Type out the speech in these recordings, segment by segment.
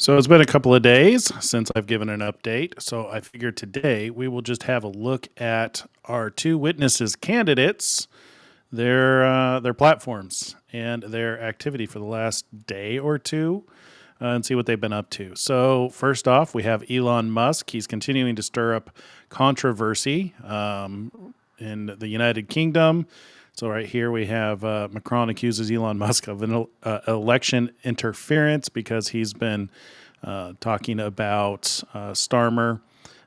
So it's been a couple of days since I've given an update. So I figured today we will just have a look at our two witnesses candidates, their platforms and their activity for the last day or two, and see what they've been up to. So first off, we have Elon Musk. He's continuing to stir up controversy in the United Kingdom. So right here we have Macron accuses Elon Musk of an election interference because he's been talking about Starmer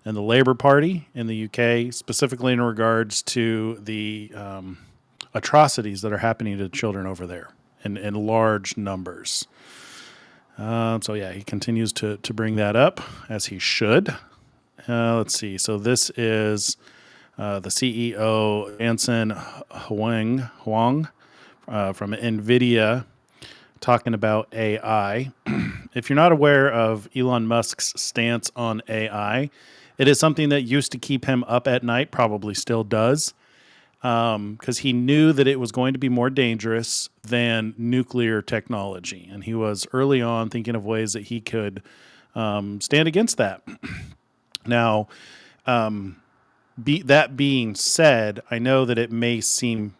and the Labour Party in the UK, specifically in regards to the atrocities that are happening to children over there in large numbers. So yeah, he continues to bring that up as he should. Let's see. So this is the CEO, Anson Huang from NVIDIA, talking about AI. If you're not aware of Elon Musk's stance on AI, it is something that used to keep him up at night, probably still does, because he knew that it was going to be more dangerous than nuclear technology. And he was early on thinking of ways that he could stand against that. Now, that being said, I know that it may seem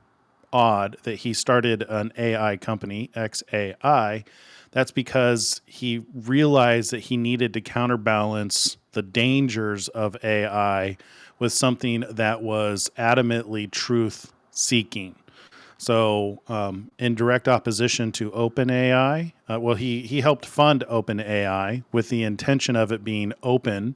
odd that he started an AI company, XAI. That's because he realized that he needed to counterbalance the dangers of AI with something that was adamantly truth seeking. So, in direct opposition to OpenAI, he helped fund OpenAI with the intention of it being open,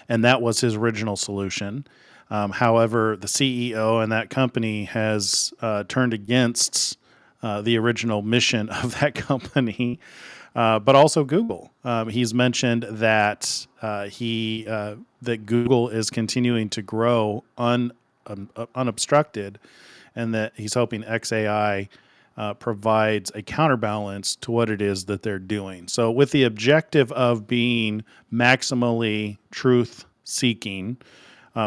and that was his original solution. However, the CEO and that company has turned against the original mission of that company, but also Google. He's mentioned that that Google is continuing to grow unobstructed, and that he's hoping XAI provides a counterbalance to what it is that they're doing. So, with the objective of being maximally truth seeking,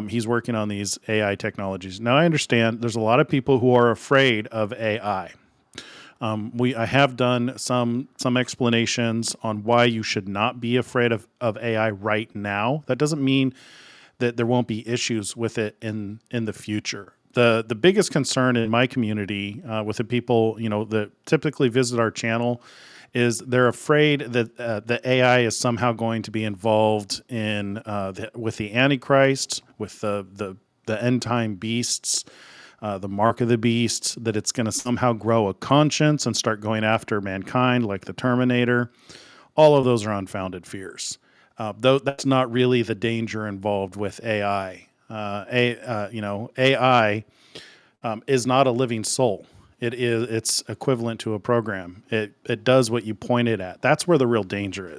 he's working on these AI technologies. Now, I understand there's a lot of people who are afraid of AI. I have done some explanations on why you should not be afraid of AI right now. That doesn't mean that there won't be issues with it in the future. The biggest concern in my community with the people that typically visit our channel is they're afraid that the AI is somehow going to be involved in with the Antichrist, with the end time beasts, the mark of the beast, that it's going to somehow grow a conscience and start going after mankind like the Terminator. All of those are unfounded fears. Though that's not really the danger involved with AI. AI is not a living soul. It's equivalent to a program. It does what you point it at. That's where the real danger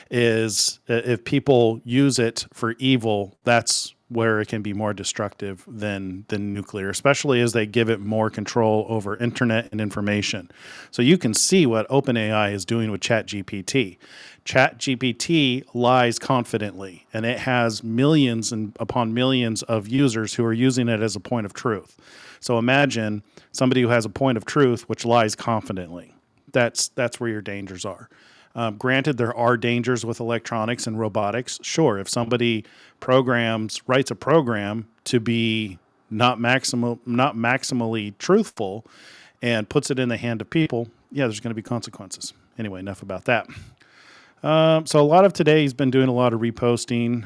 is if people use it for evil, that's where it can be more destructive than nuclear, especially as they give it more control over internet and information. So you can see what OpenAI is doing with ChatGPT. ChatGPT lies confidently, and it has millions and upon millions of users who are using it as a point of truth. So imagine somebody who has a point of truth which lies confidently. That's where your dangers are. Granted, there are dangers with electronics and robotics. Sure, if somebody writes a program to be not maximally truthful and puts it in the hand of people, yeah, there's going to be consequences. Anyway, enough about that. So a lot of today, he's been doing a lot of reposting,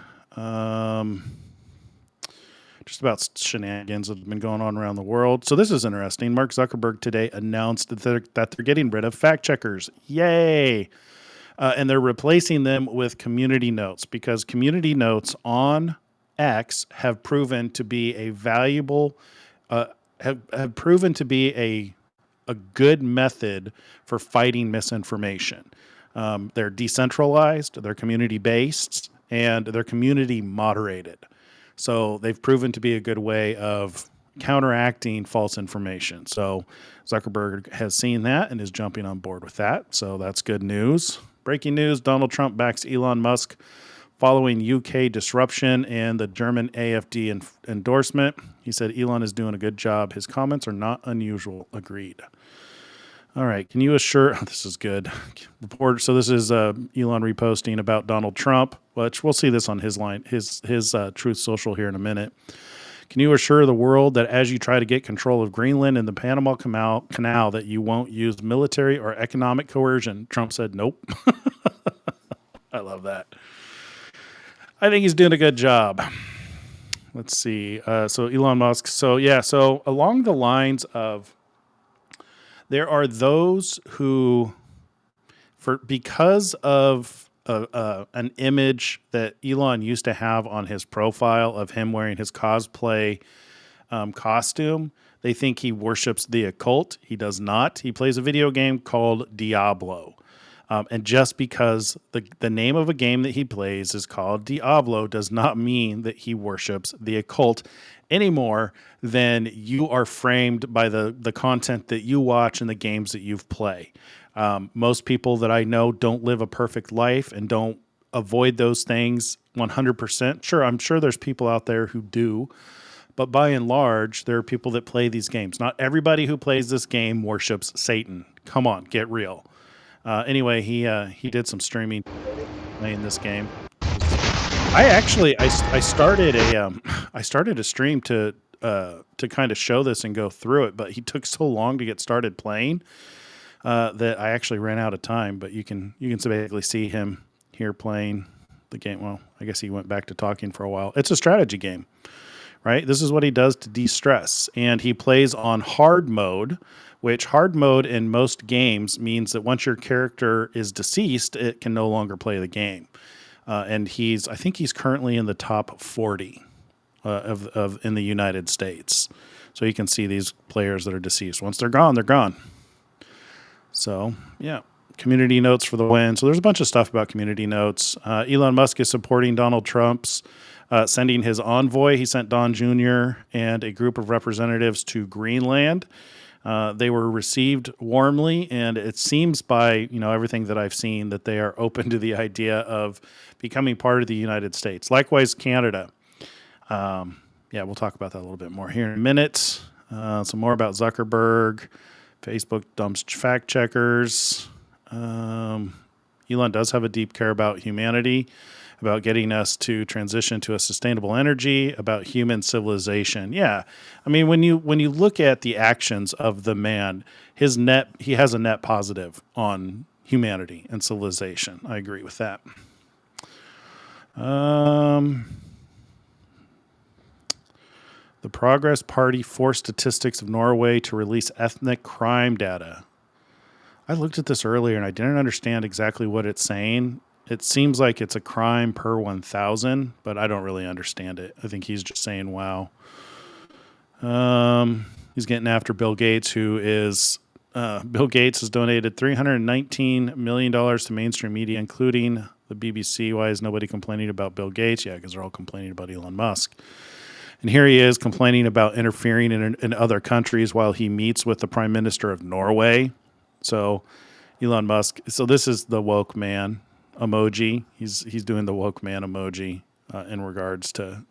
just about shenanigans that have been going on around the world. So this is interesting. Mark Zuckerberg today announced that they're getting rid of fact checkers. Yay! And they're replacing them with community notes, because community notes on X have proven to be a valuable, have proven to be a good method for fighting misinformation. They're decentralized, they're community based, and they're community moderated. So they've proven to be a good way of counteracting false information. So Zuckerberg has seen that and is jumping on board with that. So that's good news. Breaking news: Donald Trump backs Elon Musk following UK disruption and the German AfD endorsement. He said Elon is doing a good job. His comments are not unusual. Agreed. All right. Can you assure this is good. Report. So this is Elon reposting about Donald Trump, which we'll see this on his line, his Truth Social here in a minute. Can you assure the world that as you try to get control of Greenland and the Panama Canal that you won't use military or economic coercion? Trump said, nope. I love that. I think he's doing a good job. Let's see. So Elon Musk. So yeah. So along the lines of there are those who, because of an image that Elon used to have on his profile of him wearing his cosplay costume, they think he worships the occult. He does not. He plays a video game called Diablo. And just because the name of a game that he plays is called Diablo does not mean that he worships the occult any more than you are framed by the content that you watch and the games that you've played. Most people that I know don't live a perfect life and don't avoid those things 100%. Sure, I'm sure there's people out there who do, but by and large, there are people that play these games. Not everybody who plays this game worships Satan. Come on, get real. Anyway, he did some streaming playing this game. I started I started a stream to kind of show this and go through it, but he took so long to get started playing that I actually ran out of time. But you can basically see him here playing the game. Well, I guess he went back to talking for a while. It's a strategy game, right? This is what he does to de-stress, and he plays on hard mode, which hard mode in most games means that once your character is deceased, it can no longer play the game. And I think he's currently in the top 40 of in the United States. So you can see these players that are deceased. Once they're gone, they're gone. So yeah, community notes for the win. So there's a bunch of stuff about community notes. Elon Musk is supporting Donald Trump's sending his envoy. He sent Don Jr. and a group of representatives to Greenland. They were received warmly, and it seems by everything that I've seen that they are open to the idea of becoming part of the United States. Likewise, Canada. Yeah, we'll talk about that a little bit more here in a minute. Some more about Zuckerberg. Facebook dumps fact checkers. Elon does have a deep care about humanity, about getting us to transition to a sustainable energy, about human civilization. Yeah. I mean, when you look at the actions of the man, he has a net positive on humanity and civilization. I agree with that. The Progress Party forced Statistics of Norway to release ethnic crime data. I looked at this earlier and I didn't understand exactly what it's saying. It seems like it's a crime per 1,000, but I don't really understand it. I think he's just saying, wow. He's getting after Bill Gates, Bill Gates has donated $319 million to mainstream media, including the BBC. Why is nobody complaining about Bill Gates? Yeah, because they're all complaining about Elon Musk. And here he is complaining about interfering in other countries while he meets with the Prime Minister of Norway. So Elon Musk. So this is the woke man emoji. He's doing the woke man emoji in regards to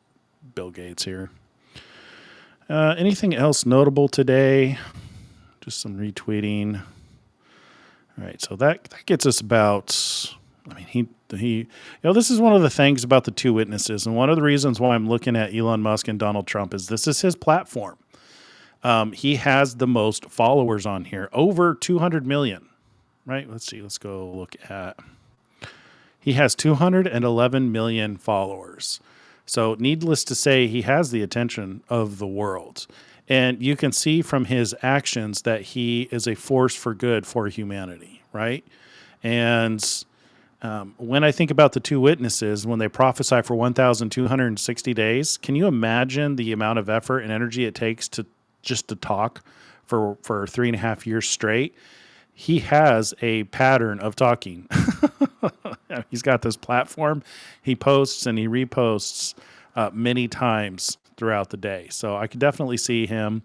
Bill Gates here. Anything else notable today? Just some retweeting. All right, so that gets us about. I mean, this is one of the things about the two witnesses, and one of the reasons why I'm looking at Elon Musk and Donald Trump is this is his platform. He has the most followers on here, over 200 million, right? Let's see. Let's go look at. He has 211 million followers. So needless to say, he has the attention of the world. And you can see from his actions that he is a force for good for humanity, right? And when I think about the two witnesses, when they prophesy for 1,260 days, can you imagine the amount of effort and energy it takes to talk for 3.5 years straight? He has a pattern of talking. He's got this platform. He posts and he reposts many times throughout the day. So I could definitely see him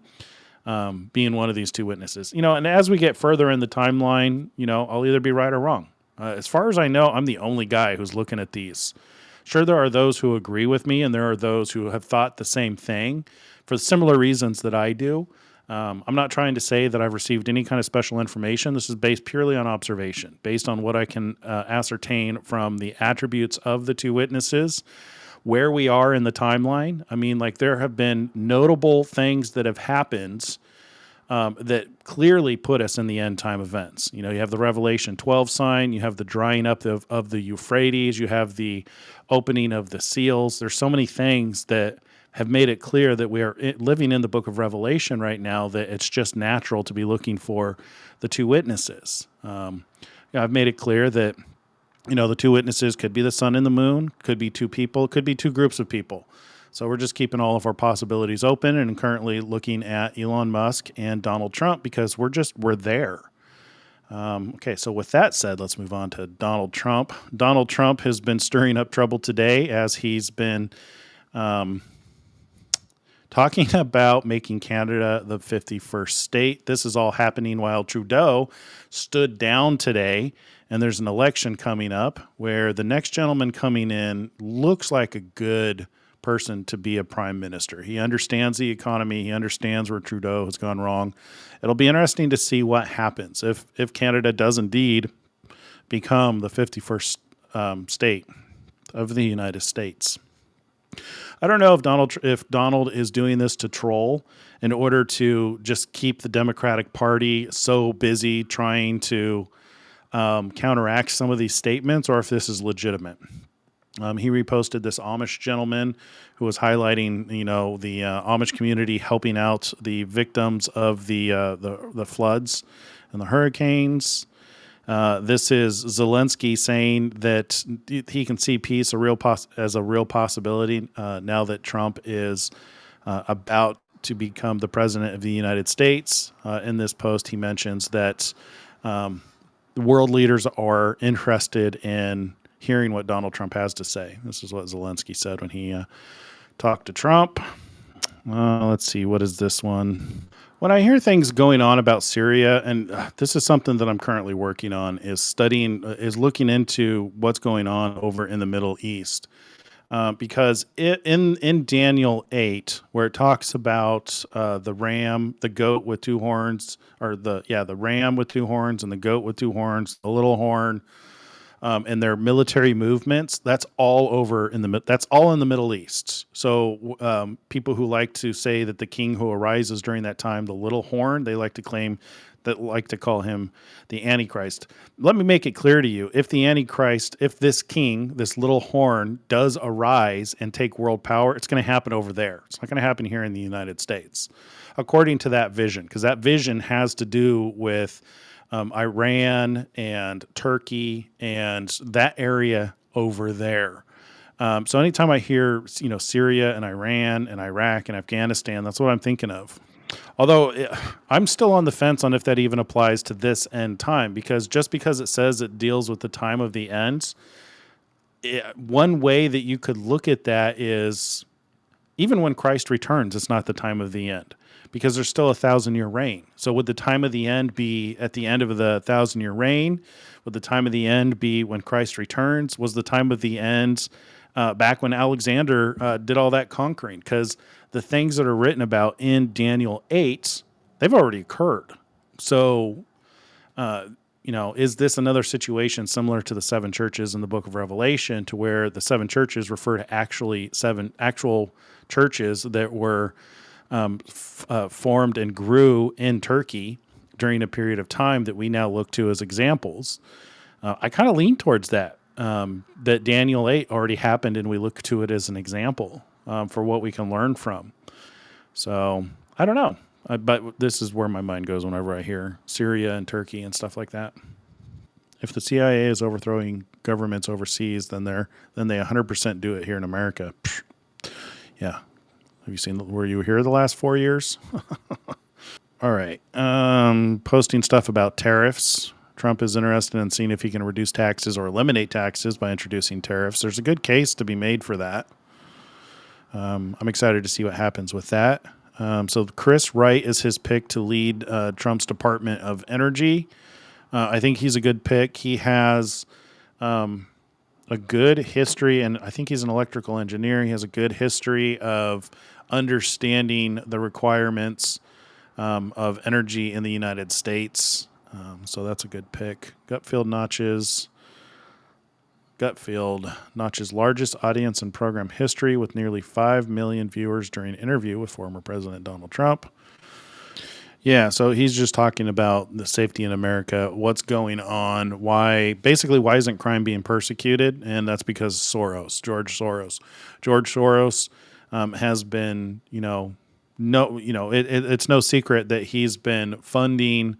being one of these two witnesses. And as we get further in the timeline, I'll either be right or wrong. As far as I know, I'm the only guy who's looking at these. Sure, there are those who agree with me, and there are those who have thought the same thing for similar reasons that I do. I'm not trying to say that I've received any kind of special information. This is based purely on observation, based on what I can ascertain from the attributes of the two witnesses, where we are in the timeline. I mean, like, there have been notable things that have happened that clearly put us in the end time events. You know, you have the Revelation 12 sign, you have the drying up of the Euphrates, you have the opening of the seals. There's so many things that have made it clear that we are living in the book of Revelation right now, that it's just natural to be looking for the two witnesses. I've made it clear that, you know, the two witnesses could be the sun and the moon, could be two people, could be two groups of people. So we're just keeping all of our possibilities open and currently looking at Elon Musk and Donald Trump because we're there. Okay, so with that said, let's move on to Donald Trump. Donald Trump has been stirring up trouble today as he's been talking about making Canada the 51st state. This is all happening while Trudeau stood down today, and there's an election coming up where the next gentleman coming in looks like a good person to be a prime minister. He understands the economy. He understands where Trudeau has gone wrong. It'll be interesting to see what happens if Canada does indeed become the 51st state of the United States. I don't know if Donald is doing this to troll in order to just keep the Democratic Party so busy trying to counteract some of these statements, or if this is legitimate. He reposted this Amish gentleman who was highlighting, you know, the Amish community helping out the victims of the floods and the hurricanes. This is Zelensky saying that he can see peace as a real possibility now that Trump is about to become the president of the United States. In this post, he mentions that the world leaders are interested in hearing what Donald Trump has to say. This is what Zelensky said when he talked to Trump. Let's see, what is this one? When I hear things going on about Syria, and this is something that I'm currently working on, is looking into what's going on over in the Middle East. Because in Daniel 8, where it talks about the goat with two horns, or the ram with two horns and the goat with two horns, the little horn, and their military movements, that's all in the Middle East. So people who like to say that the king who arises during that time, the little horn, they like to call him the Antichrist. Let me make it clear to you: if the Antichrist, if this king, this little horn, does arise and take world power, it's going to happen over there. It's not going to happen here in the United States, according to that vision, because that vision has to do with Iran and Turkey and that area over there. So anytime I hear, you know, Syria and Iran and Iraq and Afghanistan, that's what I'm thinking of. Although I'm still on the fence on if that even applies to this end time, because just because it says it deals with the time of the end, one way that you could look at that is even when Christ returns, it's not the time of the end, because there's still 1,000-year reign. So would the time of the end be at the end of the 1,000-year reign? Would the time of the end be when Christ returns? Was the time of the end back when Alexander did all that conquering? Because the things that are written about in Daniel 8, they've already occurred. So, you know, is this another situation similar to the seven churches in the book of Revelation, to where the seven churches refer to actually seven actual churches that were formed and grew in Turkey during a period of time that we now look to as examples? I kind of lean towards that Daniel 8 already happened, and we look to it as an example for what we can learn from. So I don't know. But this is where my mind goes whenever I hear Syria and Turkey and stuff like that. If the CIA is overthrowing governments overseas, then they 100% do it here in America. Pfft. Yeah. Have you seen, were you here the last 4 years? All right. Posting stuff about tariffs. Trump is interested in seeing if he can reduce taxes or eliminate taxes by introducing tariffs. There's a good case to be made for that. I'm excited to see what happens with that. So Chris Wright is his pick to lead Trump's Department of Energy. I think he's a good pick. He has a good history, and I think he's an electrical engineer. He has a good history of understanding the requirements of energy in the United States. So that's a good pick. Gutfield notches largest audience in program history with nearly 5 million viewers during an interview with former President Donald Trump. Yeah, so he's just talking about the safety in America, what's going on, why isn't crime being persecuted? And that's because George Soros. George Soros has been, it's no secret that he's been funding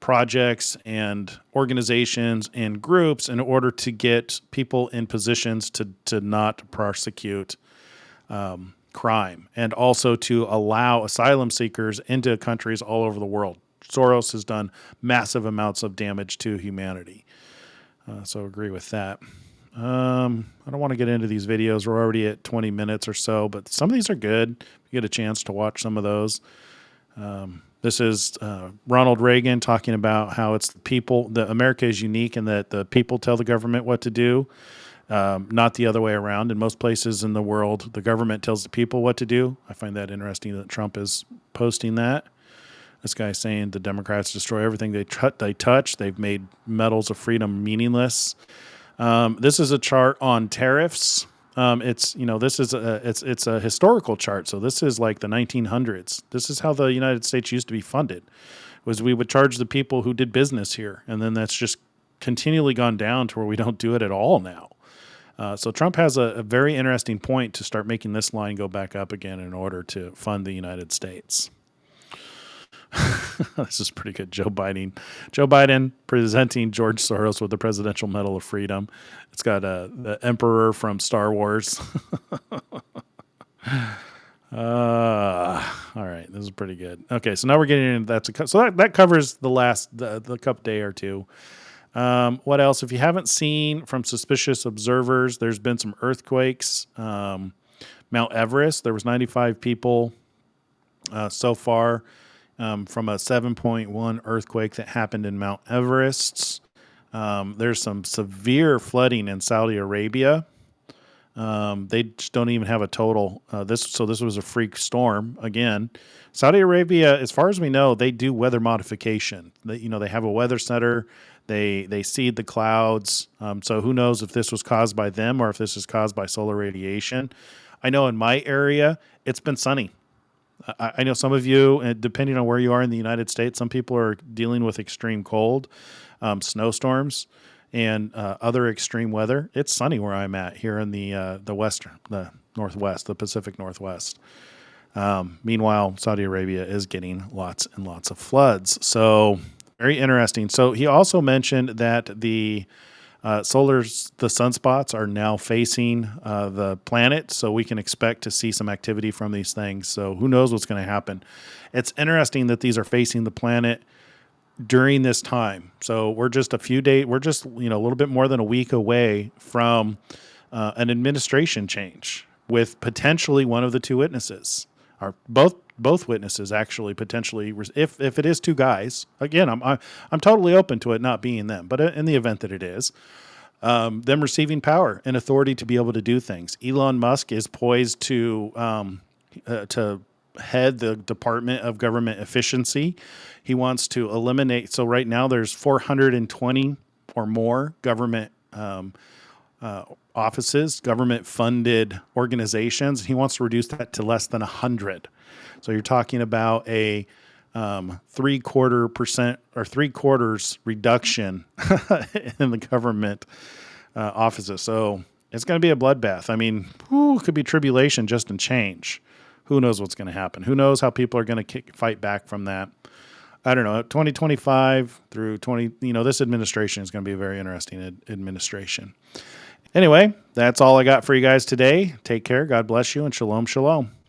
projects and organizations and groups in order to get people in positions to not prosecute crime, and also to allow asylum seekers into countries all over the world. Soros has done massive amounts of damage to humanity. So agree with that. I don't want to get into these videos. We're already at 20 minutes or so, but some of these are good. You get a chance to watch some of those. This is Ronald Reagan talking about how it's the people, that America is unique and that the people tell the government what to do. Not the other way around. In most places in the world, the government tells the people what to do. I find that interesting that Trump is posting that. This guy's saying the Democrats destroy everything they touch. They've made medals of freedom meaningless. This is a chart on tariffs. It's a historical chart. So this is like the 1900s. This is how the United States used to be funded. Was we would charge the people who did business here, and then that's just continually gone down to where we don't do it at all now. So Trump has a very interesting point to start making this line go back up again in order to fund the United States. This is pretty good. Joe Biden presenting George Soros with the Presidential Medal of Freedom. It's got the Emperor from Star Wars. All right, this is pretty good. Okay, so now we're getting into that. So that covers the cup day or two. What else? If you haven't seen from suspicious observers, there's been some earthquakes. Mount Everest, there was 95 people so far from a 7.1 earthquake that happened in Mount Everest. There's some severe flooding in Saudi Arabia. They just don't even have a total. This was a freak storm again. Saudi Arabia, as far as we know, they do weather modification. They have a weather center. They seed the clouds. So who knows if this was caused by them or if this is caused by solar radiation. I know in my area, it's been sunny. I know some of you, depending on where you are in the United States, some people are dealing with extreme cold, snowstorms, and other extreme weather. It's sunny where I'm at here in the Northwest, the Pacific Northwest. Meanwhile, Saudi Arabia is getting lots and lots of floods. So very interesting. So he also mentioned that the sunspots are now facing the planet, so we can expect to see some activity from these things. So who knows what's going to happen? It's interesting that these are facing the planet during this time. So we're just a little bit more than a week away from an administration change with potentially one of the two witnesses, or both witnesses actually potentially. If it is two guys, again, I'm totally open to it not being them, but in the event that it is, them receiving power and authority to be able to do things. Elon Musk is poised to head the Department of Government Efficiency. He wants to eliminate. So right now there's 420 or more government offices, government-funded organizations. He wants to reduce that to less than 100. So you're talking about a 3/4% or 3/4 reduction in the government offices. So it's going to be a bloodbath. I mean, it could be tribulation just in change. Who knows what's going to happen? Who knows how people are going to fight back from that? I don't know. 2025 through this administration is going to be a very interesting administration. Anyway, that's all I got for you guys today. Take care. God bless you, and shalom, shalom.